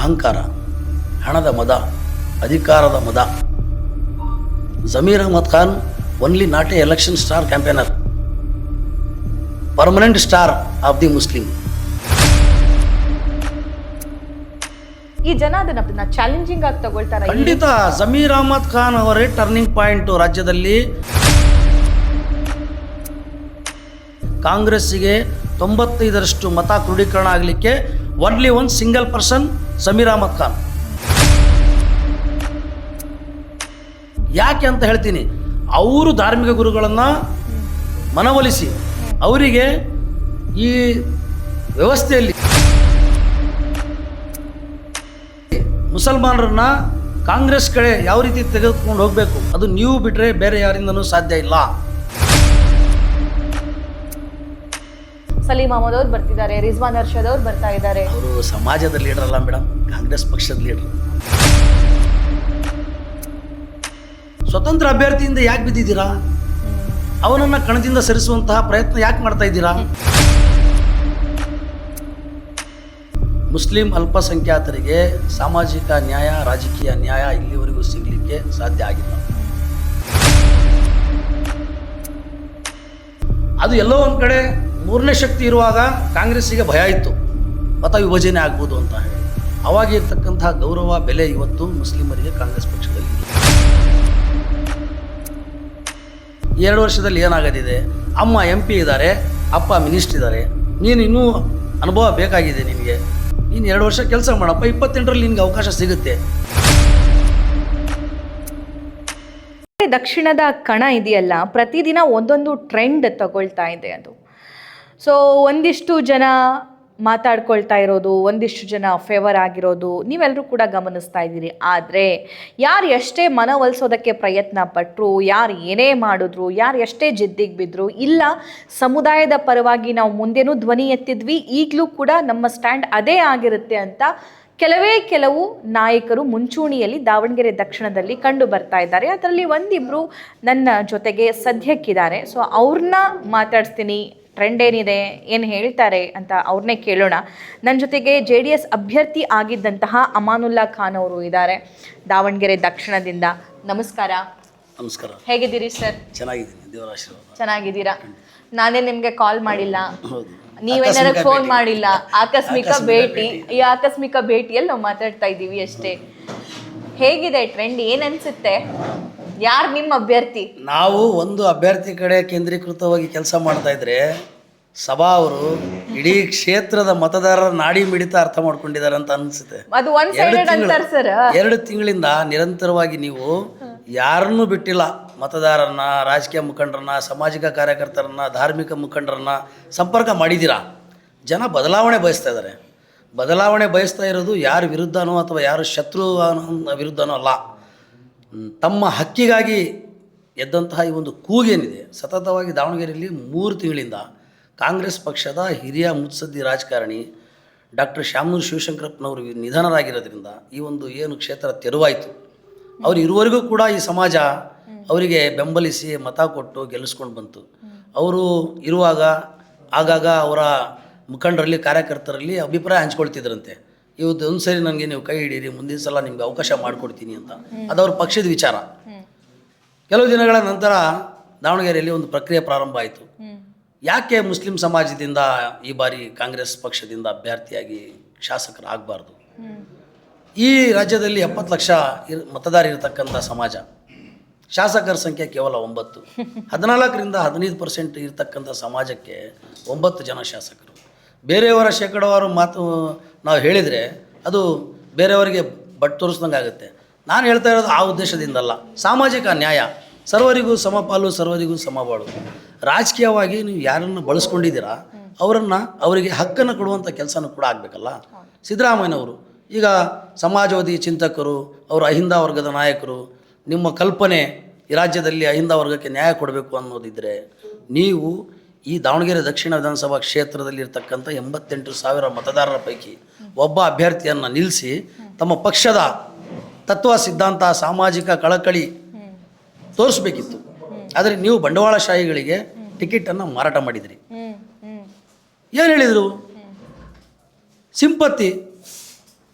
ಅಹಂಕಾರ, ಹಣದ ಮದ, ಅಧಿಕಾರದ ಮದ. Zameer Ahmed Khan only not a election star campaigner, permanent star of the Muslim. ಈ ಜನ ಅದನ್ನ ಚಾಲೆಂಜಿಂಗ್ ಆಗಿ ತಗೊಳ್ತಾರೆ. ಖಂಡಿತ ಜಮೀರ್ ಅಹಮದ್ ಖಾನ್ ಅವರೇ ಟರ್ನಿಂಗ್ ಪಾಯಿಂಟ್. ರಾಜ್ಯದಲ್ಲಿ ಕಾಂಗ್ರೆಸ್ಸಿಗೆ 95% ಮತ ಕ್ರೋಢೀಕರಣ ಆಗಲಿಕ್ಕೆ only one single person Zameer Ahmed Khan. ಯಾಕೆ ಅಂತ ಹೇಳ್ತೀನಿ, ಅವರು ಧಾರ್ಮಿಕ ಗುರುಗಳನ್ನು ಮನವೊಲಿಸಿ ಅವರಿಗೆ ಈ ವ್ಯವಸ್ಥೆಯಲ್ಲಿ ಮುಸಲ್ಮಾನರನ್ನ ಕಾಂಗ್ರೆಸ್ ಕಡೆ ಯಾವ ರೀತಿ ತೆಗೆದುಕೊಂಡು ಹೋಗಬೇಕು, ಅದು ನೀವು ಬಿಟ್ಟರೆ ಬೇರೆ ಯಾರಿಂದನೂ ಸಾಧ್ಯ ಇಲ್ಲ. ಸಲೀಂ ಅಹಮದ್ ಅವ್ರು ಬರ್ತಿದ್ದಾರೆ, ರಿಜ್ವಾನ್ ಅರ್ಷದ್ ಅವ್ರು ಬರ್ತಾ ಇದ್ದಾರೆ. ಅವರು ಸಮಾಜದ ಲೀಡರ್ ಅಲ್ಲ ಮೇಡಮ್, ಕಾಂಗ್ರೆಸ್ ಪಕ್ಷದ ಲೀಡರ್. ಸ್ವತಂತ್ರ ಅಭ್ಯರ್ಥಿಯಿಂದ ಯಾಕೆ ಬಿದ್ದಿದ್ದೀರಾ? ಅವನನ್ನು ಕಣದಿಂದ ಸರಿಸುವಂತಹ ಪ್ರಯತ್ನ ಯಾಕೆ ಮಾಡ್ತಾ ಇದ್ದೀರಾ? ಮುಸ್ಲಿಂ ಅಲ್ಪಸಂಖ್ಯಾತರಿಗೆ ಸಾಮಾಜಿಕ ನ್ಯಾಯ, ರಾಜಕೀಯ ನ್ಯಾಯ ಇಲ್ಲಿವರೆಗೂ ಸಿಗಲಿಕ್ಕೆ ಸಾಧ್ಯ ಆಗಿಲ್ಲ. ಅದು ಎಲ್ಲೋ ಒಂದು ಕಡೆ ಮೂರನೇ ಶಕ್ತಿ ಇರುವಾಗ ಕಾಂಗ್ರೆಸ್ಸಿಗೆ ಭಯ ಇತ್ತು, ಮತ ವಿಭಜನೆ ಆಗ್ಬೋದು ಅಂತ ಹೇಳಿ. ಅವಾಗ ಇರ್ತಕ್ಕಂತಹ ಗೌರವ, ಬೆಲೆ ಇವತ್ತು ಮುಸ್ಲಿಮರಿಗೆ ಕಾಂಗ್ರೆಸ್ ಪಕ್ಷದಲ್ಲಿ ಇಲ್ಲ. 2 ವರ್ಷದಲ್ಲಿ ಏನಾಗದಿದೆ? ಅಮ್ಮ MP ಇದ್ದಾರೆ, ಅಪ್ಪ ಮಿನಿಸ್ಟರ್ ಇದ್ದಾರೆ. ನೀನು ಇನ್ನೂ ಅನುಭವ ಬೇಕಾಗಿದೆ ನಿನಗೆ. ನೀನು 2 ವರ್ಷ ಕೆಲಸ ಮಾಡಪ್ಪ, 28ರಲ್ಲಿ ನಿನಗೆ ಅವಕಾಶ ಸಿಗುತ್ತೆ. ದಕ್ಷಿಣದ ಕಣ ಇದೆಯಲ್ಲ, ಪ್ರತಿದಿನ ಒಂದೊಂದು ಟ್ರೆಂಡ್ ತಗೊಳ್ತಾ ಇದೆ ಅದು. ಸೊ ಒಂದಿಷ್ಟು ಜನ ಮಾತಾಡ್ಕೊಳ್ತಾ ಇರೋದು, ಒಂದಿಷ್ಟು ಜನ ಫೇವರ್ ಆಗಿರೋದು ನೀವೆಲ್ಲರೂ ಕೂಡ ಗಮನಿಸ್ತಾ ಇದ್ದೀರಿ. ಆದರೆ ಯಾರು ಎಷ್ಟೇ ಮನವೊಲಿಸೋದಕ್ಕೆ ಪ್ರಯತ್ನ ಪಟ್ಟರು, ಯಾರು ಏನೇ ಮಾಡಿದ್ರು, ಯಾರು ಎಷ್ಟೇ ಜಿದ್ದಿಗೆ ಬಿದ್ದರು, ಇಲ್ಲ ಸಮುದಾಯದ ಪರವಾಗಿ ನಾವು ಮುಂದೆನೂ ಧ್ವನಿ ಎತ್ತಿದ್ವಿ, ಈಗಲೂ ಕೂಡ ನಮ್ಮ ಸ್ಟ್ಯಾಂಡ್ ಅದೇ ಆಗಿರುತ್ತೆ ಅಂತ ಕೆಲವು ನಾಯಕರು ಮುಂಚೂಣಿಯಲ್ಲಿ ದಾವಣಗೆರೆ ದಕ್ಷಿಣದಲ್ಲಿ ಕಂಡು ಬರ್ತಾ ಇದ್ದಾರೆ. ಅದರಲ್ಲಿ ಒಂದಿಬ್ಬರು ನನ್ನ ಜೊತೆಗೆ ಸದ್ಯಕ್ಕಿದ್ದಾರೆ. ಸೊ ಅವ್ರನ್ನ ಮಾತಾಡಿಸ್ತೀನಿ, ಟ್ರೆಂಡ್ ಏನಿದೆ, ಏನು ಹೇಳ್ತಾರೆ ಅಂತ ಅವ್ರನ್ನೇ ಕೇಳೋಣ. ನನ್ನ ಜೊತೆಗೆ JDS ಅಭ್ಯರ್ಥಿ ಆಗಿದ್ದಂತಹ ಅಮಾನುಲ್ಲಾ ಖಾನ್ ಅವರು ಇದ್ದಾರೆ, ದಾವಣಗೆರೆ ದಕ್ಷಿಣದಿಂದ. ನಮಸ್ಕಾರ. ನಮಸ್ಕಾರ. ಹೇಗಿದ್ದೀರಿ ಸರ್? ಚೆನ್ನಾಗಿದ್ದೀನಿ, ದೇವರ ಆಶೀರ್ವಾದ. ಚೆನ್ನಾಗಿದ್ದೀರಾ? ನಾನೇ ನಿಮಗೆ ಕಾಲ್ ಮಾಡಿಲ್ಲ, ಹೌದು, ನೀವೇನಾರ ಫೋನ್ ಮಾಡಿಲ್ಲ. ಆಕಸ್ಮಿಕ ಭೇಟಿ. ಈ ಆಕಸ್ಮಿಕ ಭೇಟಿಯಲ್ಲಿ ನಾವು ಮಾತಾಡ್ತಾ ಇದ್ದೀವಿ ಅಷ್ಟೇ. ಹೇಗಿದೆ ಟ್ರೆಂಡ್? ಏನ್ ಅನ್ಸುತ್ತೆ? ಯಾರು ನಿಮ್ಮ ಅಭ್ಯರ್ಥಿ? ನಾವು ಒಂದು ಅಭ್ಯರ್ಥಿ ಕಡೆ ಕೇಂದ್ರೀಕೃತವಾಗಿ ಕೆಲಸ ಮಾಡ್ತಾ ಇದ್ರೆ ಸಭಾ ಅವರು ಇಡೀ ಕ್ಷೇತ್ರದ ಮತದಾರರ ನಾಡಿ ಮಿಡಿತ ಅರ್ಥ ಮಾಡ್ಕೊಂಡಿದ್ದಾರೆ ಅಂತ ಅನ್ಸುತ್ತೆ. ಅದು ಒನ್ ಸೈಡೆಡ್ ಅಂತಾರೆ ಸರ್. 2 ತಿಂಗಳಿಂದ ನಿರಂತರವಾಗಿ ನೀವು ಯಾರನ್ನೂ ಬಿಟ್ಟಿಲ್ಲ. ಮತದಾರರನ್ನ, ರಾಜಕೀಯ ಮುಖಂಡರನ್ನ, ಸಾಮಾಜಿಕ ಕಾರ್ಯಕರ್ತರನ್ನ, ಧಾರ್ಮಿಕ ಮುಖಂಡರನ್ನ ಸಂಪರ್ಕ ಮಾಡಿದ್ದೀರಾ. ಜನ ಬದಲಾವಣೆ ಬಯಸ್ತಾ ಇದ್ದಾರೆ. ಬದಲಾವಣೆ ಬಯಸ್ತಾ ಇರೋದು ಯಾರ ವಿರುದ್ಧನೋ ಅಥವಾ ಯಾರು ಶತ್ರು ವಿರುದ್ಧನೋ ಅಲ್ಲ, ತಮ್ಮ ಹಕ್ಕಿಗಾಗಿ ಎದ್ದಂತಹ ಈ ಒಂದು ಕೂಗೇನಿದೆ. ಸತತವಾಗಿ ದಾವಣಗೆರೆಯಲ್ಲಿ 3 ತಿಂಗಳಿಂದ ಕಾಂಗ್ರೆಸ್ ಪಕ್ಷದ ಹಿರಿಯ ಮುತ್ಸದ್ದಿ ರಾಜಕಾರಣಿ ಡಾಕ್ಟರ್ ಶಾಮನೂರು ಶಿವಶಂಕರಪ್ಪನವರು ನಿಧನರಾಗಿರೋದ್ರಿಂದ ಈ ಒಂದು ಏನು ಕ್ಷೇತ್ರ ತೆರವಾಯಿತು. ಅವರು ಇರುವವರೆಗೂ ಕೂಡ ಈ ಸಮಾಜ ಅವರಿಗೆ ಬೆಂಬಲಿಸಿ ಮತ ಕೊಟ್ಟು ಗೆಲ್ಲಿಸ್ಕೊಂಡು ಬಂತು. ಅವರು ಇರುವಾಗ ಆಗಾಗ ಅವರ ಮುಖಂಡರಲ್ಲಿ, ಕಾರ್ಯಕರ್ತರಲ್ಲಿ ಅಭಿಪ್ರಾಯ ಹಂಚ್ಕೊಳ್ತಿದ್ರಂತೆ. ಇವತ್ತು ಒಂದು ಸರಿ ನನಗೆ ನೀವು ಕೈ ಹಿಡೀರಿ, ಮುಂದಿನ ಸಲ ನಿಮ್ಗೆ ಅವಕಾಶ ಮಾಡಿಕೊಡ್ತೀನಿ ಅಂತ. ಅದು ಅವ್ರ ಪಕ್ಷದ ವಿಚಾರ. ಕೆಲವು ದಿನಗಳ ನಂತರ ದಾವಣಗೆರೆಯಲ್ಲಿ ಒಂದು ಪ್ರಕ್ರಿಯೆ ಪ್ರಾರಂಭ ಆಯಿತು. ಯಾಕೆ ಮುಸ್ಲಿಂ ಸಮಾಜದಿಂದ ಈ ಬಾರಿ ಕಾಂಗ್ರೆಸ್ ಪಕ್ಷದಿಂದ ಅಭ್ಯರ್ಥಿಯಾಗಿ ಶಾಸಕರಾಗಬಾರ್ದು? ಈ ರಾಜ್ಯದಲ್ಲಿ 70 ಲಕ್ಷ ಮತದಾರರಿರ್ತಕ್ಕಂಥ ಸಮಾಜ, ಶಾಸಕರ ಸಂಖ್ಯೆ ಕೇವಲ 9. 14ರಿಂದ 15% ಇರ್ತಕ್ಕಂಥ ಸಮಾಜಕ್ಕೆ 9 ಜನ ಶಾಸಕರು. ಬೇರೆಯವರ ಶೇಕಡವಾರು ಮಾತು ನಾವು ಹೇಳಿದರೆ ಅದು ಬೇರೆಯವರಿಗೆ ಬಟ್ ತೋರಿಸ್ದಂಗೆ ಆಗುತ್ತೆ. ನಾನು ಹೇಳ್ತಾ ಇರೋದು ಆ ಉದ್ದೇಶದಿಂದಲ್ಲ. ಸಾಮಾಜಿಕ ನ್ಯಾಯ, ಸರ್ವರಿಗೂ ಸಮಪಾಲು, ಸರ್ವರಿಗೂ ಸಮಬಾಳು. ರಾಜಕೀಯವಾಗಿ ನೀವು ಯಾರನ್ನು ಬಳಸ್ಕೊಂಡಿದ್ದೀರಾ ಅವರಿಗೆ ಹಕ್ಕನ್ನು ಕೊಡುವಂಥ ಕೆಲಸನೂ ಕೂಡ ಆಗಬೇಕಲ್ಲ. ಸಿದ್ದರಾಮಯ್ಯನವರು ಈಗ ಸಮಾಜವಾದಿ ಚಿಂತಕರು, ಅವರು ಅಹಿಂದ ವರ್ಗದ ನಾಯಕರು. ನಿಮ್ಮ ಕಲ್ಪನೆ ಈ ರಾಜ್ಯದಲ್ಲಿ ಅಹಿಂದ ವರ್ಗಕ್ಕೆ ನ್ಯಾಯ ಕೊಡಬೇಕು ಅನ್ನೋದಿದ್ದರೆ ನೀವು ಈ ದಾವಣಗೆರೆ ದಕ್ಷಿಣ ವಿಧಾನಸಭಾ ಕ್ಷೇತ್ರದಲ್ಲಿ ಇರ್ತಕ್ಕಂಥ 88,000 ಮತದಾರರ ಪೈಕಿ ಒಬ್ಬ ಅಭ್ಯರ್ಥಿಯನ್ನು ನಿಲ್ಲಿಸಿ ತಮ್ಮ ಪಕ್ಷದ ತತ್ವ, ಸಿದ್ಧಾಂತ, ಸಾಮಾಜಿಕ ಕಳಕಳಿ ತೋರಿಸ್ಬೇಕಿತ್ತು. ಆದರೆ ನೀವು ಬಂಡವಾಳಶಾಹಿಗಳಿಗೆ ಟಿಕೆಟನ್ನು ಮಾರಾಟ ಮಾಡಿದ್ರಿ. ಏನು ಹೇಳಿದರು? ಸಿಂಪತ್ತಿ.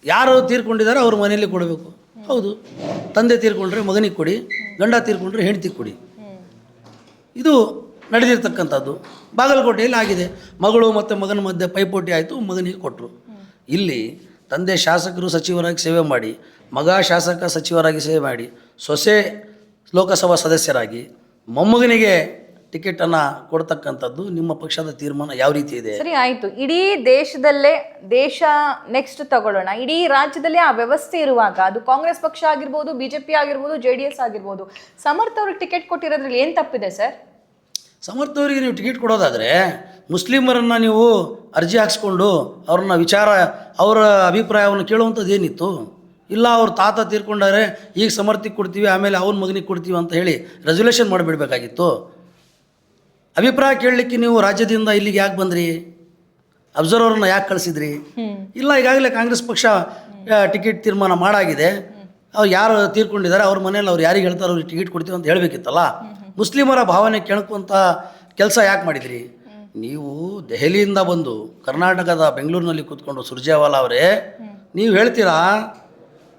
ಯಾರು ತೀರ್ಕೊಂಡಿದ್ದಾರೆ ಅವ್ರ ಮನೆಯಲ್ಲಿ ಕೊಡಬೇಕು. ಹೌದು, ತಂದೆ ತೀರ್ಕೊಂಡ್ರೆ ಮಗನಿಗೆ ಕೊಡಿ, ಗಂಡ ತೀರ್ಕೊಂಡ್ರೆ ಹೆಂಡತಿಗೆ ಕೊಡಿ. ಇದು ನಡೆದಿರ್ತಕ್ಕಂಥದ್ದು. ಬಾಗಲಕೋಟೆಯಲ್ಲಿ ಆಗಿದೆ. ಮಗಳು ಮತ್ತು ಮಗನ ಮಧ್ಯೆ ಪೈಪೋಟಿ ಆಯಿತು, ಮಗನಿಗೆ ಕೊಟ್ಟರು. ಇಲ್ಲಿ ತಂದೆ ಶಾಸಕರು ಸಚಿವರಾಗಿ ಸೇವೆ ಮಾಡಿ, ಮಗ ಶಾಸಕ ಸಚಿವರಾಗಿ ಸೇವೆ ಮಾಡಿ, ಸೊಸೆ ಲೋಕಸಭಾ ಸದಸ್ಯರಾಗಿ ಮೊಮ್ಮಗನಿಗೆ ಟಿಕೆಟನ್ನು ಕೊಡ್ತಕ್ಕಂಥದ್ದು ನಿಮ್ಮ ಪಕ್ಷದ ತೀರ್ಮಾನ ಯಾವ ರೀತಿ ಇದೆ? ಸರಿ, ಆಯ್ತು. ಇಡೀ ದೇಶದಲ್ಲೇ, ದೇಶ ನೆಕ್ಸ್ಟ್ ತಗೊಳ್ಳೋಣ, ಇಡೀ ರಾಜ್ಯದಲ್ಲೇ ಆ ವ್ಯವಸ್ಥೆ ಇರುವಾಗ, ಅದು ಕಾಂಗ್ರೆಸ್ ಪಕ್ಷ ಆಗಿರ್ಬೋದು, ಬಿಜೆಪಿ ಆಗಿರ್ಬೋದು, JDS ಆಗಿರ್ಬೋದು, ಸಮರ್ಥ್ ಅವ್ರಿಗೆ ಟಿಕೆಟ್ ಕೊಟ್ಟಿರೋದ್ರಲ್ಲಿ ಏನು ತಪ್ಪಿದೆ ಸರ್? ಸಮರ್ಥ ಅವರಿಗೆ ನೀವು ಟಿಕೆಟ್ ಕೊಡೋದಾದರೆ ಮುಸ್ಲಿಮರನ್ನು ನೀವು ಅರ್ಜಿ ಹಾಕ್ಸ್ಕೊಂಡು ಅವ್ರನ್ನ ಅವರ ಅಭಿಪ್ರಾಯವನ್ನು ಕೇಳುವಂಥದ್ದು ಏನಿತ್ತು? ಇಲ್ಲ ಅವ್ರ ತಾತ ತೀರ್ಕೊಂಡಾರೆ, ಈಗ ಸಮರ್ಥಿಗೆ ಕೊಡ್ತೀವಿ, ಆಮೇಲೆ ಅವನ ಮಗನಿಗೆ ಕೊಡ್ತೀವಿ ಅಂತ ಹೇಳಿ ರೆಸಲ್ಯೂಷನ್ ಮಾಡಿಬಿಡ್ಬೇಕಾಗಿತ್ತು. ಅಭಿಪ್ರಾಯ ಕೇಳಲಿಕ್ಕೆ ನೀವು ರಾಜ್ಯದಿಂದ ಇಲ್ಲಿಗೆ ಯಾಕೆ ಬಂದ್ರಿ? ಅಬ್ಸರ್ವರ್ನ ಯಾಕೆ ಕಳಿಸಿದ್ರಿ? ಇಲ್ಲ, ಈಗಾಗಲೇ ಕಾಂಗ್ರೆಸ್ ಪಕ್ಷ ಟಿಕೆಟ್ ತೀರ್ಮಾನ ಮಾಡಾಗಿದೆ. ಅವ್ರು ಯಾರು ತೀರ್ಕೊಂಡಿದ್ದಾರೆ ಅವ್ರ ಮನೇಲಿ ಅವ್ರು ಯಾರಿಗೆ ಹೇಳ್ತಾರೆ ಅವ್ರಿಗೆ ಟಿಕೆಟ್ ಕೊಡ್ತೀವಿ ಅಂತ ಹೇಳಬೇಕಿತ್ತಲ್ಲ. ಮುಸ್ಲಿಮರ ಭಾವನೆ ಕೆಣಕುವಂಥ ಕೆಲಸ ಯಾಕೆ ಮಾಡಿದ್ರಿ? ನೀವು ದೆಹಲಿಯಿಂದ ಬಂದು ಕರ್ನಾಟಕದ ಬೆಂಗಳೂರಿನಲ್ಲಿ ಕೂತ್ಕೊಂಡು ಸುರ್ಜೇವಾಲಾ ಅವರೇ, ನೀವು ಹೇಳ್ತೀರಾ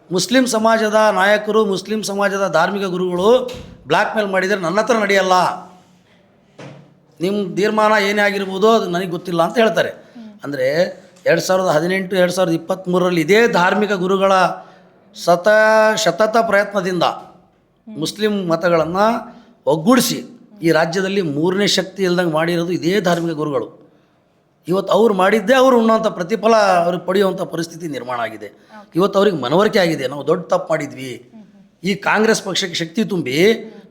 ಮುಸ್ಲಿಂ ಸಮಾಜದ ನಾಯಕರು, ಮುಸ್ಲಿಂ ಸಮಾಜದ ಧಾರ್ಮಿಕ ಗುರುಗಳು ಬ್ಲ್ಯಾಕ್ ಮೇಲ್ ಮಾಡಿದರೆ ನನ್ನ ಹತ್ರ ನಡೆಯಲ್ಲ, ನಿಮ್ಮ ತೀರ್ಮಾನ ಏನೇ ಆಗಿರ್ಬೋದು ಅದು ನನಗೆ ಗೊತ್ತಿಲ್ಲ ಅಂತ ಹೇಳ್ತಾರೆ. ಅಂದರೆ 2018, 2023ರಲ್ಲಿ ಇದೇ ಧಾರ್ಮಿಕ ಗುರುಗಳ ಸತತ ಪ್ರಯತ್ನದಿಂದ ಮುಸ್ಲಿಂ ಮತಗಳನ್ನು ಒಗ್ಗೂಡಿಸಿ ಈ ರಾಜ್ಯದಲ್ಲಿ 3ನೇ ಶಕ್ತಿ ಇಲ್ದಂಗೆ ಮಾಡಿರೋದು ಇದೇ ಧಾರ್ಮಿಕ ಗುರುಗಳು. ಇವತ್ತು ಅವ್ರು ಮಾಡಿದ್ದೇ ಅವರು ಉಣ್ಣುವಂಥ ಪ್ರತಿಫಲ ಅವ್ರಿಗೆ ಪಡೆಯುವಂಥ ಪರಿಸ್ಥಿತಿ ನಿರ್ಮಾಣ ಆಗಿದೆ. ಇವತ್ತು ಅವ್ರಿಗೆ ಮನವರಿಕೆ ಆಗಿದೆ, ನಾವು ದೊಡ್ಡ ತಪ್ಪು ಮಾಡಿದ್ವಿ, ಈ ಕಾಂಗ್ರೆಸ್ ಪಕ್ಷಕ್ಕೆ ಶಕ್ತಿ ತುಂಬಿ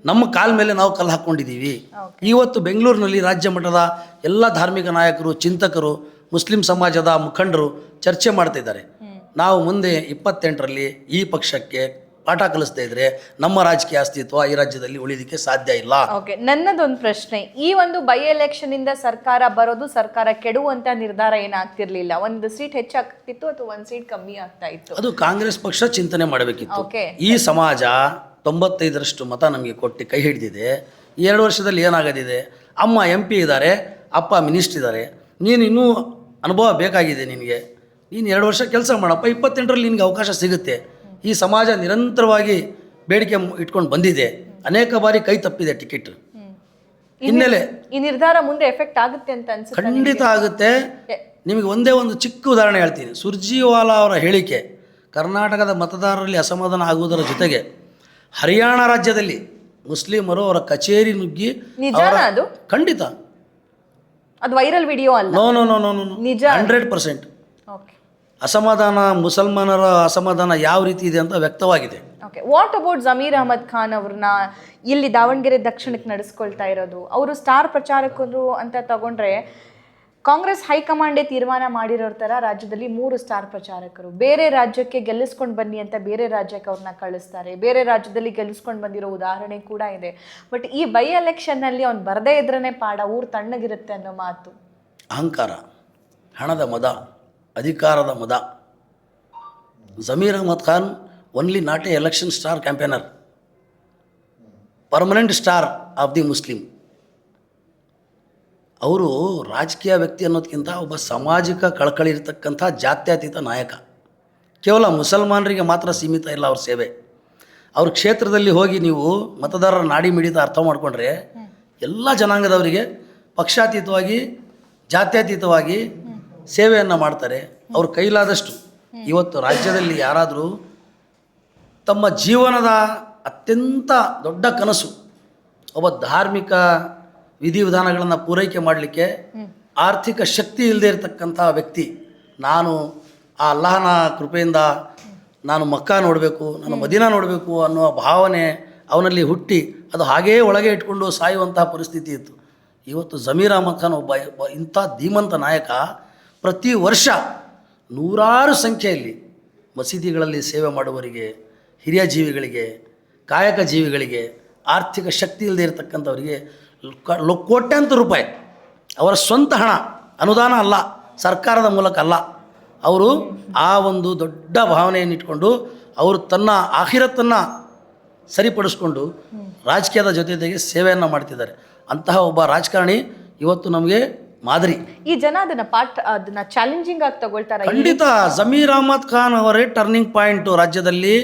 ನಮ್ಮ ಕಾಲ ಮೇಲೆ ನಾವು ಕಲ್ಲು ಹಾಕ್ಕೊಂಡಿದ್ದೀವಿ. ಇವತ್ತು ಬೆಂಗಳೂರಿನಲ್ಲಿ ರಾಜ್ಯ ಮಟ್ಟದ ಎಲ್ಲ ಧಾರ್ಮಿಕ ನಾಯಕರು, ಚಿಂತಕರು, ಮುಸ್ಲಿಂ ಸಮಾಜದ ಮುಖಂಡರು ಚರ್ಚೆ ಮಾಡ್ತಿದ್ದಾರೆ. ನಾವು ಮುಂದೆ 28ರಲ್ಲಿ ಈ ಪಕ್ಷಕ್ಕೆ ಪಾಠ ಕಲಿಸ್ತಾ ಇದ್ರೆ ನಮ್ಮ ರಾಜಕೀಯ ಅಸ್ತಿತ್ವ ಈ ರಾಜ್ಯದಲ್ಲಿ ಉಳಿಲಿಕ್ಕೆ ಸಾಧ್ಯ ಇಲ್ಲ. ಓಕೆ, ನನ್ನದೊಂದು ಪ್ರಶ್ನೆ, ಈ ಒಂದು ಬೈ ಎಲೆಕ್ಷನ್ ಇಂದ ಸರ್ಕಾರ ಬರೋದು, ಸರ್ಕಾರ ಕೆಡುವಂತ ನಿರ್ಧಾರ ಏನಾಗ್ತಿರ್ಲಿಲ್ಲ? ಒಂದು ಸೀಟ್ ಹೆಚ್ಚಾಗ್ತಿತ್ತು ಅಥವಾ ಒಂದು ಸೀಟ್ ಕಮ್ಮಿ ಆಗ್ತಾ ಇತ್ತು? ಅದು ಕಾಂಗ್ರೆಸ್ ಪಕ್ಷ ಚಿಂತನೆ ಮಾಡಬೇಕಿತ್ತು. ಓಕೆ, ಈ ಸಮಾಜ 95ರಷ್ಟು ಮತ ನಮಗೆ ಕೊಟ್ಟು ಕೈ ಹಿಡಿದಿದೆ. 2 ವರ್ಷದಲ್ಲಿ ಏನಾಗದಿದೆ? ಅಮ್ಮ MP ಇದ್ದಾರೆ, ಅಪ್ಪ ಮಿನಿಸ್ಟರ್ ಇದ್ದಾರೆ. ನೀನು ಇನ್ನೂ ಅನುಭವ ಬೇಕಾಗಿದೆ ನಿನಗೆ, ನೀನು 2 ವರ್ಷ ಕೆಲಸ ಮಾಡಪ್ಪ, 28ರಲ್ಲಿ ನಿನಗೆ ಅವಕಾಶ ಸಿಗುತ್ತೆ. ಈ ಸಮಾಜ ನಿರಂತರವಾಗಿ ಬೇಡಿಕೆ ಇಟ್ಕೊಂಡು ಬಂದಿದೆ, ಅನೇಕ ಬಾರಿ ಕೈ ತಪ್ಪಿದೆ ಟಿಕೆಟ್ ಹಿನ್ನೆಲೆ. ಈ ನಿರ್ಧಾರ ಮುಂದೆ ಎಫೆಕ್ಟ್ ಆಗುತ್ತೆ ಅಂತ ಅನ್ಸುತ್ತೆ? ಖಂಡಿತ ಆಗುತ್ತೆ. ನಿಮಗೆ ಒಂದೇ ಒಂದು ಚಿಕ್ಕ ಉದಾಹರಣೆ ಹೇಳ್ತೀನಿ. ಸುರ್ಜೇವಾಲಾ ಅವರ ಹೇಳಿಕೆ ಕರ್ನಾಟಕದ ಮತದಾರರಲ್ಲಿ ಅಸಮಾಧಾನ ಆಗುವುದರ ಜೊತೆಗೆ ಹರಿಯಾಣ ರಾಜ್ಯದಲ್ಲಿ ಮುಸ್ಲಿಮರು ಅವರ ಕಚೇರಿ ನುಗ್ಗಿ, ಅದು ಖಂಡಿತ ಅದು ವೈರಲ್ ವಿಡಿಯೋ ಅಲ್ಲ, ನೋ ನಿಜ, 100% ಓಕೆ. ಅಸಮಾಧಾನ, ಮುಸಲ್ಮಾನರ ಅಸಮಾಧಾನ ಯಾವ ರೀತಿ ಇದೆ ಅಂತ ವ್ಯಕ್ತವಾಗಿದೆ. Okay, what about Zameer Ahmed Khan ಅವ್ರನ್ನ ಇಲ್ಲಿ ದಾವಣಗೆರೆ ದಕ್ಷಿಣಕ್ಕೆ ನಡೆಸ್ಕೊಳ್ತಾ ಇರೋದು? ಅವರು ಸ್ಟಾರ್ ಪ್ರಚಾರಕರು ಅಂತ ತಗೊಂಡ್ರೆ ಕಾಂಗ್ರೆಸ್ ಹೈಕಮಾಂಡೇ ತೀರ್ಮಾನ ಮಾಡಿರೋರ ಥರ ರಾಜ್ಯದಲ್ಲಿ 3 ಸ್ಟಾರ್ ಪ್ರಚಾರಕರು, ಬೇರೆ ರಾಜ್ಯಕ್ಕೆ ಗೆಲ್ಲಿಸ್ಕೊಂಡು ಬನ್ನಿ ಅಂತ ಬೇರೆ ರಾಜ್ಯಕ್ಕೆ ಅವ್ರನ್ನ ಕಳಿಸ್ತಾರೆ. ಬೇರೆ ರಾಜ್ಯದಲ್ಲಿ ಗೆಲ್ಲಿಸ್ಕೊಂಡು ಬಂದಿರೋ ಉದಾಹರಣೆ ಕೂಡ ಇದೆ. ಬಟ್ ಈ ಬೈ ಎಲೆಕ್ಷನ್ನಲ್ಲಿ ಅವ್ನು ಬರದೇ ಇದ್ರೇ ಪಾಡ, ಊರು ತಣ್ಣಗಿರುತ್ತೆ ಅನ್ನೋ ಮಾತು. ಅಹಂಕಾರ, ಹಣದ ಮದ, ಅಧಿಕಾರದ ಮದ. Zameer Ahmed Khan only not a election star campaigner, permanent star of the Muslim. ಅವರು ರಾಜಕೀಯ ವ್ಯಕ್ತಿ ಅನ್ನೋದಕ್ಕಿಂತ ಒಬ್ಬ ಸಾಮಾಜಿಕ ಕಳಕಳಿ ಇರತಕ್ಕಂಥ ಜಾತ್ಯತೀತ ನಾಯಕ. ಕೇವಲ ಮುಸಲ್ಮಾನರಿಗೆ ಮಾತ್ರ ಸೀಮಿತ ಇಲ್ಲ ಅವ್ರ ಸೇವೆ. ಅವ್ರ ಕ್ಷೇತ್ರದಲ್ಲಿ ಹೋಗಿ ನೀವು ಮತದಾರರ ನಾಡಿ ಮಿಡಿತ ಅರ್ಥ ಮಾಡಿಕೊಂಡ್ರೆ ಎಲ್ಲ ಜನಾಂಗದವರಿಗೆ ಪಕ್ಷಾತೀತವಾಗಿ, ಜಾತ್ಯತೀತವಾಗಿ ಸೇವೆಯನ್ನು ಮಾಡ್ತಾರೆ. ಅವ್ರ ಕೈಲಾದಷ್ಟು. ಇವತ್ತು ರಾಜ್ಯದಲ್ಲಿ ಯಾರಾದರೂ ತಮ್ಮ ಜೀವನದ ಅತ್ಯಂತ ದೊಡ್ಡ ಕನಸು ಒಬ್ಬ ಧಾರ್ಮಿಕ ವಿಧಿವಿಧಾನಗಳನ್ನು ಪೂರೈಕೆ ಮಾಡಲಿಕ್ಕೆ ಆರ್ಥಿಕ ಶಕ್ತಿ ಇಲ್ಲದೆ ಇರತಕ್ಕಂಥ ವ್ಯಕ್ತಿ, ನಾನು ಆ ಅಲ್ಲಾಹನ ಕೃಪೆಯಿಂದ ನಾನು ಮಕ್ಕಾ ನೋಡಬೇಕು, ನಾನು ಮದೀನಾ ನೋಡಬೇಕು ಅನ್ನುವ ಭಾವನೆ ಅವನಲ್ಲಿ ಹುಟ್ಟಿ ಅದು ಹಾಗೇ ಒಳಗೆ ಇಟ್ಕೊಂಡು ಸಾಯುವಂತಹ ಪರಿಸ್ಥಿತಿ ಇತ್ತು. ಇವತ್ತು ಜಮೀರ್ ಅಹಮದ್ ಖಾನ್ ಒಬ್ಬ ಇಂಥ ಧೀಮಂತ ನಾಯಕ ಪ್ರತಿ ವರ್ಷ ನೂರಾರು ಸಂಖ್ಯೆಯಲ್ಲಿ ಮಸೀದಿಗಳಲ್ಲಿ ಸೇವೆ ಮಾಡುವವರಿಗೆ, ಹಿರಿಯ ಜೀವಿಗಳಿಗೆ, ಕಾಯಕ ಜೀವಿಗಳಿಗೆ, ಆರ್ಥಿಕ ಶಕ್ತಿ ಇಲ್ಲದೆ ಇರತಕ್ಕಂಥವರಿಗೆ ಕೋಟ್ಯಾಂತರ ರೂಪಾಯಿ ಅವರ ಸ್ವಂತ ಹಣ, ಅನುದಾನ ಅಲ್ಲ, ಸರ್ಕಾರದ ಮೂಲಕ ಅಲ್ಲ, ಅವರು ಆ ಒಂದು ದೊಡ್ಡ ಭಾವನೆಯನ್ನು ಇಟ್ಕೊಂಡು ಅವರು ತನ್ನ ಆಖಿರತ್ತನ್ನು ಸರಿಪಡಿಸ್ಕೊಂಡು ರಾಜಕೀಯದ ಜೊತೆಗೆ ಸೇವೆಯನ್ನು ಮಾಡ್ತಿದ್ದಾರೆ. ಅಂತಹ ಒಬ್ಬ ರಾಜಕಾರಣಿ ಇವತ್ತು ನಮಗೆ ಮಾದರಿ. ಈ ಜನ ಅದನ್ನ ಚಾಲೆಂಜಿಂಗ್ ಆಗಿ ತಗೊಳ್ತಾರ. ಖಂಡಿತ ಜಮೀರ್ ಅಹಮದ್ ಖಾನ್ ಅವರೇ ಟರ್ನಿಂಗ್ ಪಾಯಿಂಟು. ರಾಜ್ಯದಲ್ಲಿ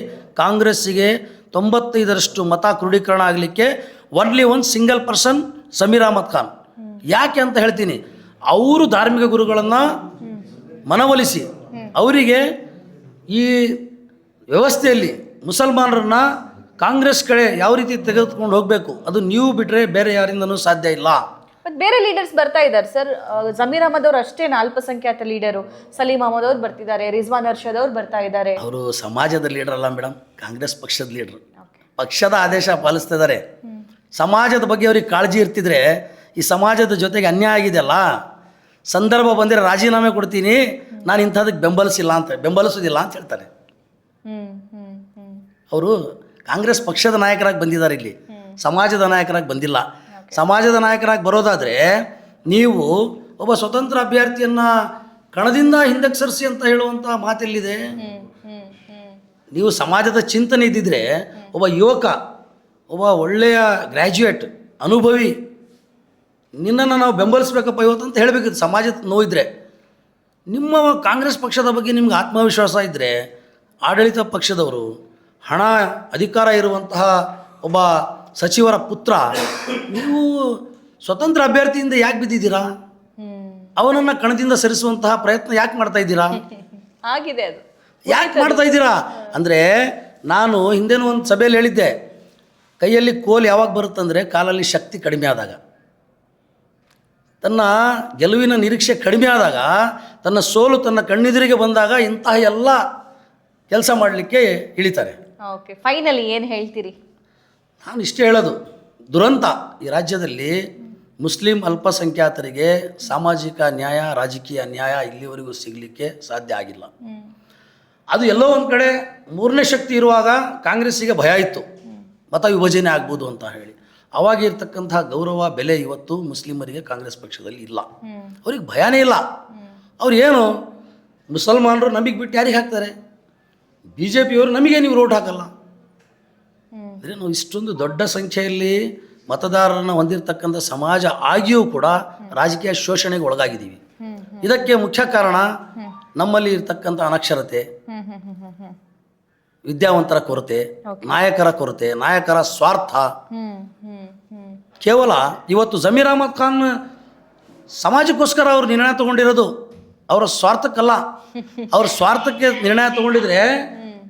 ಕಾಂಗ್ರೆಸ್ಸಿಗೆ 95% ಮತ ಕ್ರೋಢೀಕರಣ ಆಗಲಿಕ್ಕೆ only one single person Zameer Ahmed Khan. ಯಾಕೆ ಅಂತ ಹೇಳ್ತೀನಿ. ಅವರು ಧಾರ್ಮಿಕ ಗುರುಗಳನ್ನು ಮನವೊಲಿಸಿ ಅವರಿಗೆ ಈ ವ್ಯವಸ್ಥೆಯಲ್ಲಿ ಮುಸಲ್ಮಾನರನ್ನ ಕಾಂಗ್ರೆಸ್ ಕಡೆ ಯಾವ ರೀತಿ ತೆಗೆದುಕೊಂಡು ಹೋಗಬೇಕು ಅದು ನೀವು ಬಿಟ್ಟರೆ ಬೇರೆ ಯಾರಿಂದನೂ ಸಾಧ್ಯ ಇಲ್ಲ. ಮತ್ತೆ ಬೇರೆ ಲೀಡರ್ಸ್ ಬರ್ತಾ ಇದ್ದಾರೆ ಸರ್. ಜಮೀರ್ ಅಹಮದ್ ಅವರು ಅಷ್ಟೇ ಅಲ್ಪಸಂಖ್ಯಾತ ಲೀಡರು. ಸಲೀಂ ಅಹಮದ್ ಅವ್ರು ಬರ್ತಿದ್ದಾರೆ, ರಿಜ್ವಾನ್ ಅರ್ಷದ್ ಅವ್ರು ಬರ್ತಾ ಇದ್ದಾರೆ. ಅವರು ಸಮಾಜದ ಲೀಡರ್ ಅಲ್ಲ ಮೇಡಮ್, ಕಾಂಗ್ರೆಸ್ ಪಕ್ಷದ ಲೀಡರ್. ಪಕ್ಷದ ಆದೇಶ ಪಾಲಿಸ್ತಿದ್ದಾರೆ. ಸಮಾಜದ ಬಗ್ಗೆ ಅವ್ರಿಗೆ ಕಾಳಜಿ ಇರ್ತಿದ್ರೆ ಈ ಸಮಾಜದ ಜೊತೆಗೆ ಅನ್ಯಾಯ ಆಗಿದೆಯಲ್ಲ, ಸಂದರ್ಭ ಬಂದರೆ ರಾಜೀನಾಮೆ ಕೊಡ್ತೀನಿ, ನಾನು ಇಂಥದಕ್ಕೆ ಬೆಂಬಲಿಸೋದಿಲ್ಲ ಅಂತ ಹೇಳ್ತಾರೆ. ಅವರು ಕಾಂಗ್ರೆಸ್ ಪಕ್ಷದ ನಾಯಕರಾಗಿ ಬಂದಿದ್ದಾರೆ, ಇಲ್ಲಿ ಸಮಾಜದ ನಾಯಕರಾಗಿ ಬಂದಿಲ್ಲ. ಸಮಾಜದ ನಾಯಕರಾಗಿ ಬರೋದಾದರೆ ನೀವು ಒಬ್ಬ ಸ್ವತಂತ್ರ ಅಭ್ಯರ್ಥಿಯನ್ನು ಕಣದಿಂದ ಹಿಂದಕ್ಕೆ ಸರಿಸಿ ಅಂತ ಹೇಳುವಂಥ ಮಾತೆಲ್ಲಿದೆ? ನೀವು ಸಮಾಜದ ಚಿಂತನೆ ಇದ್ದಿದ್ರೆ ಒಬ್ಬ ಯುವಕ, ಒಬ್ಬ ಒಳ್ಳೆಯ ಗ್ರ್ಯಾಜುಯೇಟ್, ಅನುಭವಿ, ನಿನ್ನನ್ನು ನಾವು ಬೆಂಬಲಿಸ್ಬೇಕಪ್ಪ ಇವತ್ತು ಅಂತ ಹೇಳಬೇಕಿತ್ತು. ಸಮಾಜದ ನೋವಿದ್ರೆ ನಿಮ್ಮ ಕಾಂಗ್ರೆಸ್ ಪಕ್ಷದ ಬಗ್ಗೆ ನಿಮ್ಗೆ ಆತ್ಮವಿಶ್ವಾಸ ಇದ್ದರೆ, ಆಡಳಿತ ಪಕ್ಷದವರು ಹಣ ಅಧಿಕಾರ ಇರುವಂತಹ ಒಬ್ಬ ಸಚಿವರ ಪುತ್ರ, ನೀವು ಸ್ವತಂತ್ರ ಅಭ್ಯರ್ಥಿಯಿಂದ ಯಾಕೆ ಬಿದ್ದಿದ್ದೀರಾ? ಅವನನ್ನು ಕಣದಿಂದ ಸರಿಸುವಂತಹ ಪ್ರಯತ್ನ ಯಾಕೆ ಮಾಡ್ತಾ ಇದ್ದೀರಾ? ಆಗಿದೆ ಅದು. ಯಾಕೆ ಮಾಡ್ತಾ ಇದ್ದೀರಾ ಅಂದರೆ, ನಾನು ಹಿಂದೇನೂ ಒಂದು ಸಭೆಯಲ್ಲಿ ಹೇಳಿದ್ದೆ, ಕೈಯಲ್ಲಿ ಕೋಲು ಯಾವಾಗ ಬರುತ್ತಂದರೆ ಕಾಲಲ್ಲಿ ಶಕ್ತಿ ಕಡಿಮೆ ಆದಾಗ, ತನ್ನ ಗೆಲುವಿನ ನಿರೀಕ್ಷೆ ಕಡಿಮೆ ಆದಾಗ, ತನ್ನ ಸೋಲು ತನ್ನ ಕಣ್ಣೆದುರಿಗೆ ಬಂದಾಗ ಇಂತಹ ಎಲ್ಲ ಕೆಲಸ ಮಾಡಲಿಕ್ಕೆ ಇಳಿತಾರೆ. ಓಕೆ, ಫೈನಲಿ ಏನು ಹೇಳ್ತೀರಿ? ನಾನು ಇಷ್ಟೇ ಹೇಳೋದು, ದುರಂತ ಈ ರಾಜ್ಯದಲ್ಲಿ ಮುಸ್ಲಿಂ ಅಲ್ಪಸಂಖ್ಯಾತರಿಗೆ ಸಾಮಾಜಿಕ ನ್ಯಾಯ, ರಾಜಕೀಯ ನ್ಯಾಯ ಇಲ್ಲಿವರೆಗೂ ಸಿಗಲಿಕ್ಕೆ ಸಾಧ್ಯ ಆಗಿಲ್ಲ. ಅದು ಎಲ್ಲೋ ಒಂದು ಕಡೆ ಮೂರನೇ ಶಕ್ತಿ ಇರುವಾಗ ಕಾಂಗ್ರೆಸ್ಸಿಗೆ ಭಯ ಇತ್ತು, ಮತ ವಿಭಜನೆ ಆಗ್ಬೋದು ಅಂತ ಹೇಳಿ. ಅವಾಗ ಇರ್ತಕ್ಕಂತಹ ಗೌರವ, ಬೆಲೆ ಇವತ್ತು ಮುಸ್ಲಿಮರಿಗೆ ಕಾಂಗ್ರೆಸ್ ಪಕ್ಷದಲ್ಲಿ ಇಲ್ಲ. ಅವ್ರಿಗೆ ಭಯನೇ ಇಲ್ಲ. ಅವ್ರು ಏನು, ಮುಸಲ್ಮಾನರು ನಮಗೆ ಬಿಟ್ಟು ಯಾರಿಗೆ ಹಾಕ್ತಾರೆ? BJPಯವರು ನಮಗೆ ನೀವು ರೋಟ್ ಹಾಕಲ್ಲ ಅಂದರೆ, ನಾವು ಇಷ್ಟೊಂದು ದೊಡ್ಡ ಸಂಖ್ಯೆಯಲ್ಲಿ ಮತದಾರರನ್ನು ಹೊಂದಿರತಕ್ಕಂಥ ಸಮಾಜ ಆಗಿಯೂ ಕೂಡ ರಾಜಕೀಯ ಶೋಷಣೆಗೆ ಒಳಗಾಗಿದ್ದೀವಿ. ಇದಕ್ಕೆ ಮುಖ್ಯ ಕಾರಣ ನಮ್ಮಲ್ಲಿ ಇರ್ತಕ್ಕಂಥ ಅನಕ್ಷರತೆ, ವಿದ್ಯಾವಂತರ ಕೊರತೆ, ನಾಯಕರ ಕೊರತೆ, ನಾಯಕರ ಸ್ವಾರ್ಥ. ಕೇವಲ ಇವತ್ತು ಜಮೀರ್ ಅಹಮದ್ ಖಾನ್ ಸಮಾಜಕ್ಕೋಸ್ಕರ ಅವರು ನಿರ್ಣಯ ತಗೊಂಡಿರೋದು, ಅವರ ಸ್ವಾರ್ಥಕ್ಕಲ್ಲ. ಅವ್ರ ಸ್ವಾರ್ಥಕ್ಕೆ ನಿರ್ಣಯ ತಗೊಂಡಿದ್ರೆ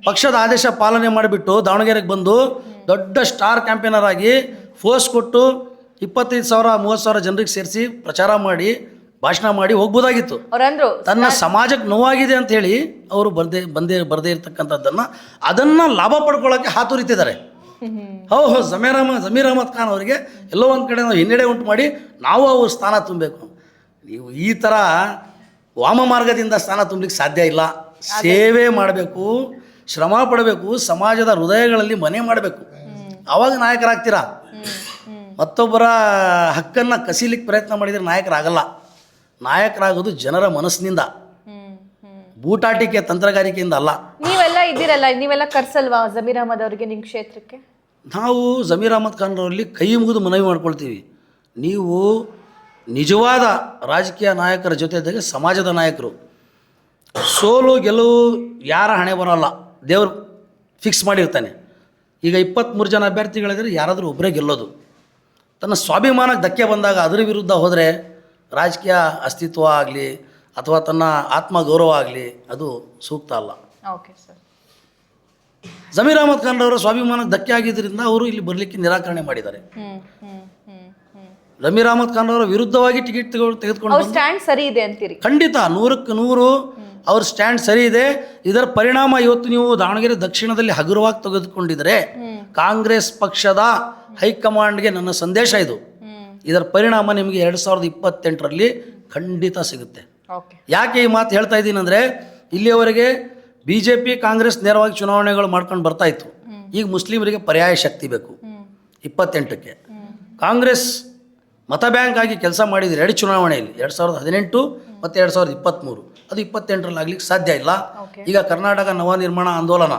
ಪಕ್ಷದ ಆದೇಶ ಪಾಲನೆ ಮಾಡಿಬಿಟ್ಟು ದಾವಣಗೆರೆಗೆ ಬಂದು ದೊಡ್ಡ ಸ್ಟಾರ್ ಕ್ಯಾಂಪೇನರ್ ಆಗಿ ಫೋರ್ಸ್ ಕೊಟ್ಟು 25,000 30,000 ಜನರಿಗೆ ಸೇರಿಸಿ ಪ್ರಚಾರ ಮಾಡಿ ಭಾಷಣ ಮಾಡಿ ಹೋಗ್ಬೋದಾಗಿತ್ತು. ತನ್ನ ಸಮಾಜಕ್ಕೆ ನೋವಾಗಿದೆ ಅಂತ ಹೇಳಿ ಅವರು ಬರದೇ ಅದನ್ನು ಲಾಭ ಪಡ್ಕೊಳ್ಳೋಕ್ಕೆ ಹಾತುರಿತಿದ್ದಾರೆ. ಹೌದು, ಜಮೀರ್ ಅಹಮದ್ ಖಾನ್ ಅವರಿಗೆ ಎಲ್ಲೋ ಒಂದು ಕಡೆ ನಾವು ಹಿನ್ನಡೆ ಉಂಟು ಮಾಡಿ ನಾವು ಅವ್ರ ಸ್ಥಾನ ತುಂಬಬೇಕು. ನೀವು ಈ ಥರ ವಾಮ ಮಾರ್ಗದಿಂದ ಸ್ಥಾನ ತುಂಬಲಿಕ್ಕೆ ಸಾಧ್ಯ ಇಲ್ಲ. ಸೇವೆ ಮಾಡಬೇಕು, ಶ್ರಮ ಪಡಬೇಕು, ಸಮಾಜದ ಹೃದಯಗಳಲ್ಲಿ ಮನೆ ಮಾಡಬೇಕು, ಆವಾಗ ನಾಯಕರಾಗ್ತೀರಾ. ಮತ್ತೊಬ್ಬರ ಹಕ್ಕನ್ನು ಕಸೀಲಿಕ್ಕೆ ಪ್ರಯತ್ನ ಮಾಡಿದರೆ ನಾಯಕರಾಗಲ್ಲ. ನಾಯಕರಾಗೋದು ಜನರ ಮನಸ್ಸಿನಿಂದ, ಬೂಟಾಟಿಕೆ ತಂತ್ರಗಾರಿಕೆಯಿಂದ ಅಲ್ಲ. ನೀವೆಲ್ಲ ಇದ್ದೀರಲ್ಲ, ನೀವೆಲ್ಲ ಕರ್ಸಲ್ವಾ ಜಮೀರ್ ಅಹಮದ್ ಅವರಿಗೆ ನಿಮ್ಮ ಕ್ಷೇತ್ರಕ್ಕೆ? ನಾವು ಜಮೀರ್ ಅಹಮದ್ ಖಾನ್ ಅವರಲ್ಲಿ ಕೈ ಮುಗಿದು ಮನವಿ ಮಾಡ್ಕೊಳ್ತೀವಿ, ನೀವು ನಿಜವಾದ ರಾಜಕೀಯ ನಾಯಕರ ಜೊತೆಗೆ ಸಮಾಜದ ನಾಯಕರು. ಸೋಲು ಗೆಲುವು ಯಾರ ಹಣೆ ಬರೋಲ್ಲ, ದೇವರು ಫಿಕ್ಸ್ ಮಾಡಿರ್ತಾನೆ. ಈಗ 23 ಜನ ಅಭ್ಯರ್ಥಿಗಳಿದ್ರೆ ಯಾರಾದರೂ ಒಬ್ಬರೇ ಗೆಲ್ಲೋದು. ತನ್ನ ಸ್ವಾಭಿಮಾನಕ್ಕೆ ಧಕ್ಕೆ ಬಂದಾಗ ಅದರ ವಿರುದ್ಧ ಹೋದರೆ ರಾಜಕೀಯ ಅಸ್ತಿತ್ವ ಆಗಲಿ ಅಥವಾ ತನ್ನ ಆತ್ಮಗೌರವ ಆಗಲಿ ಅದು ಸೂಕ್ತ ಅಲ್ಲ. Okay sir. ಜಮೀರ್ ಅಹಮದ್ ಖಾನ್ ಅವರ ಸ್ವಾಭಿಮಾನಕ್ಕೆ ಧಕ್ಕೆ ಆಗಿದ್ದರಿಂದ ಅವರು ಇಲ್ಲಿ ಬರಲಿಕ್ಕೆ ನಿರಾಕರಣೆ ಮಾಡಿದ್ದಾರೆ. ಜಮೀರ್ ಅಹಮದ್ ಖಾನ್ ಅವರ ವಿರುದ್ಧವಾಗಿ ಟಿಕೆಟ್ ತೆಗೆದುಕೊಂಡು ಸ್ಟ್ಯಾಂಡ್ ಸರಿ ಇದೆ ಅಂತೀರಿ? ಖಂಡಿತ 100ಕ್ಕೆ 100 ಅವ್ರ ಸ್ಟ್ಯಾಂಡ್ ಸರಿ ಇದೆ. ಇದರ ಪರಿಣಾಮ ಇವತ್ತು ನೀವು ದಾವಣಗೆರೆ ದಕ್ಷಿಣದಲ್ಲಿ ಹಗುರವಾಗಿ ತೆಗೆದುಕೊಂಡಿದ್ರೆ ಕಾಂಗ್ರೆಸ್ ಪಕ್ಷದ ಹೈಕಮಾಂಡ್ಗೆ ನನ್ನ ಸಂದೇಶ ಇದು. ಇದರ ಪರಿಣಾಮ ನಿಮಗೆ 2028ರಲ್ಲಿ ಖಂಡಿತ ಸಿಗುತ್ತೆ. ಯಾಕೆ ಈ ಮಾತು ಹೇಳ್ತಾ ಇದ್ದೀನಿ ಅಂದರೆ, ಇಲ್ಲಿಯವರೆಗೆ BJP ಕಾಂಗ್ರೆಸ್ ನೇರವಾಗಿ ಚುನಾವಣೆಗಳು ಮಾಡ್ಕೊಂಡು ಬರ್ತಾ ಇತ್ತು. ಈಗ ಮುಸ್ಲಿಮರಿಗೆ ಪರ್ಯಾಯ ಶಕ್ತಿ ಬೇಕು 28ಕ್ಕೆ. ಕಾಂಗ್ರೆಸ್ ಮತ ಬ್ಯಾಂಕ್ ಆಗಿ ಕೆಲಸ ಮಾಡಿದರೆ 2 ಚುನಾವಣೆಯಲ್ಲಿ 2018 ಮತ್ತು 2023, ಅದು 28ರಲ್ಲಿ ಆಗ್ಲಿಕ್ಕೆ ಸಾಧ್ಯ ಇಲ್ಲ. ಈಗ ಕರ್ನಾಟಕ ನವನಿರ್ಮಾಣ ಆಂದೋಲನ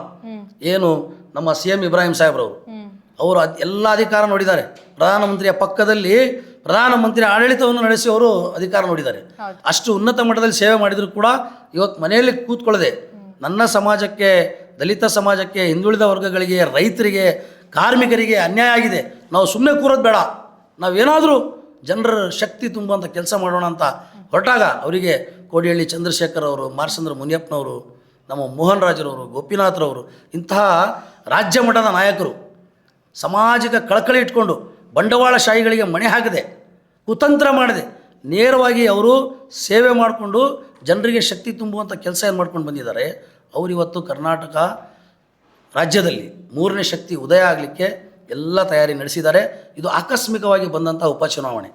ಏನು ನಮ್ಮ CM ಇಬ್ರಾಹಿಂ ಸಾಹೇಬ್ರವರು, ಅವರು ಎಲ್ಲ ಅಧಿಕಾರ ನೋಡಿದ್ದಾರೆ. ಪ್ರಧಾನಮಂತ್ರಿಯ ಪಕ್ಕದಲ್ಲಿ ಪ್ರಧಾನಮಂತ್ರಿ ಆಡಳಿತವನ್ನು ನಡೆಸಿ ಅವರು ಅಧಿಕಾರ ನೋಡಿದ್ದಾರೆ. ಅಷ್ಟು ಉನ್ನತ ಮಟ್ಟದಲ್ಲಿ ಸೇವೆ ಮಾಡಿದರೂ ಕೂಡ ಇವತ್ತು ಮನೆಯಲ್ಲಿ ಕೂತ್ಕೊಳ್ಳದೆ ನನ್ನ ಸಮಾಜಕ್ಕೆ, ದಲಿತ ಸಮಾಜಕ್ಕೆ, ಹಿಂದುಳಿದ ವರ್ಗಗಳಿಗೆ, ರೈತರಿಗೆ, ಕಾರ್ಮಿಕರಿಗೆ ಅನ್ಯಾಯ ಆಗಿದೆ, ನಾವು ಸುಮ್ಮನೆ ಕೂರೋದು ಬೇಡ, ನಾವೇನಾದರೂ ಜನರ ಶಕ್ತಿ ತುಂಬುವಂಥ ಕೆಲಸ ಮಾಡೋಣ ಅಂತ ಹೊರಟಾಗ ಅವರಿಗೆ ಕೋಡಿಹಳ್ಳಿ ಚಂದ್ರಶೇಖರ್ ಅವರು, ಮಾರ್ಸಂದ್ರ ಮುನಿಯಪ್ಪನವರು, ನಮ್ಮ ಮೋಹನ್ ರಾಜರವರು, ಗೋಪಿನಾಥ್ರವರು ಇಂತಹ ರಾಜ್ಯ ಮಟ್ಟದ ನಾಯಕರು ಸಮಾಜಿಕ ಕಳಕಳಿ ಇಟ್ಕೊಂಡು ಬಂಡವಾಳಶಾಹಿಗಳಿಗೆ ಮಣೆ ಹಾಕದೆ, ಕುತಂತ್ರ ಮಾಡದೆ ನೇರವಾಗಿ ಅವರು ಸೇವೆ ಮಾಡಿಕೊಂಡು ಜನರಿಗೆ ಶಕ್ತಿ ತುಂಬುವಂಥ ಕೆಲಸ ಏನು ಮಾಡ್ಕೊಂಡು ಬಂದಿದ್ದಾರೆ. ಅವರಿವತ್ತು ಕರ್ನಾಟಕ ರಾಜ್ಯದಲ್ಲಿ 3ನೇ ಶಕ್ತಿ ಉದಯ ಆಗಲಿಕ್ಕೆ ಎಲ್ಲ ತಯಾರಿ ನಡೆಸಿದ್ದಾರೆ. ಇದು ಆಕಸ್ಮಿಕವಾಗಿ ಬಂದಂಥ ಉಪಚುನಾವಣೆ,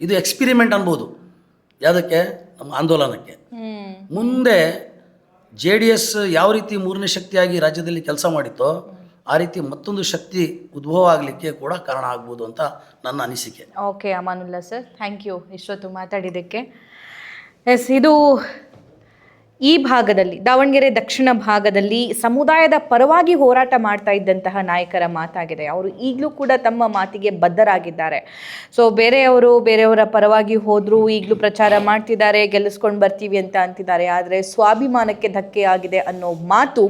ಇದು ಎಕ್ಸ್ಪಿರಿಮೆಂಟ್ ಅನ್ಬೋದು. ಯಾವುದಕ್ಕೆ? ನಮ್ಮ ಆಂದೋಲನಕ್ಕೆ. ಮುಂದೆ JDS ಯಾವ ರೀತಿ 3ನೇ ಶಕ್ತಿಯಾಗಿ ರಾಜ್ಯದಲ್ಲಿ ಕೆಲಸ ಮಾಡಿತ್ತೋ ಆ ರೀತಿ ಮತ್ತೊಂದು ಶಕ್ತಿ ಉದ್ಭವ ಆಗಲಿಕ್ಕೆ ಕೂಡ ಕಾರಣ ಆಗ್ಬೋದು ಅಂತ ನನ್ನ ಅನಿಸಿಕೆ. Okay Amanullah sir, thank you ಇಷ್ಟೊತ್ತು ಮಾತಾಡಿದ್ದಕ್ಕೆ. ಎಸ್, ಇದು ಈ ಭಾಗದಲ್ಲಿ, ದಾವಣಗೆರೆ ದಕ್ಷಿಣ ಭಾಗದಲ್ಲಿ ಸಮುದಾಯದ ಪರವಾಗಿ ಹೋರಾಟ ಮಾಡ್ತಾ ಇದ್ದಂತಹ ನಾಯಕರ ಮಾತಾಗಿದೆ. ಅವರು ಈಗಲೂ ಕೂಡ ತಮ್ಮ ಮಾತಿಗೆ ಬದ್ಧರಾಗಿದ್ದಾರೆ. ಸೊ ಬೇರೆಯವರ ಪರವಾಗಿ ಹೋದರೂ ಈಗಲೂ ಪ್ರಚಾರ ಮಾಡ್ತಿದ್ದಾರೆ, ಗೆಲ್ಲಿಸ್ಕೊಂಡು ಬರ್ತೀವಿ ಅಂತ ಅಂತಿದ್ದಾರೆ. ಆದರೆ ಸ್ವಾಭಿಮಾನಕ್ಕೆ ಧಕ್ಕೆ ಆಗಿದೆ ಅನ್ನೋ ಮಾತು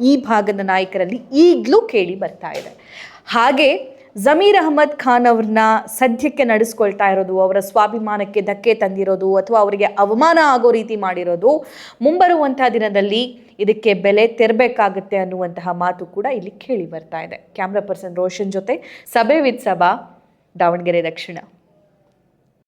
ಈ ಭಾಗದ ನಾಯಕರಲ್ಲಿ ಈಗಲೂ ಕೇಳಿ ಬರ್ತಾ ಇದೆ. ಹಾಗೆ ಜಮೀರ್ ಅಹಮದ್ ಖಾನ್ ಅವ್ರನ್ನ ಸದ್ಯಕ್ಕೆ ನಡೆಸ್ಕೊಳ್ತಾ ಇರೋದು, ಅವರ ಸ್ವಾಭಿಮಾನಕ್ಕೆ ಧಕ್ಕೆ ತಂದಿರೋದು ಅಥವಾ ಅವರಿಗೆ ಅವಮಾನ ಆಗೋ ರೀತಿ ಮಾಡಿರೋದು, ಮುಂಬರುವಂತಹ ದಿನದಲ್ಲಿ ಇದಕ್ಕೆ ಬೆಲೆ ತೆರಬೇಕಾಗುತ್ತೆ ಅನ್ನುವಂತಹ ಮಾತು ಕೂಡ ಇಲ್ಲಿ ಕೇಳಿ ಬರ್ತಾ ಇದೆ. ಕ್ಯಾಮ್ರಾ ಪರ್ಸನ್ ರೋಷನ್ ಜೊತೆ ಸಭೆ ವಿತ್ ಸಭಾ, ದಾವಣಗೆರೆ ದಕ್ಷಿಣ.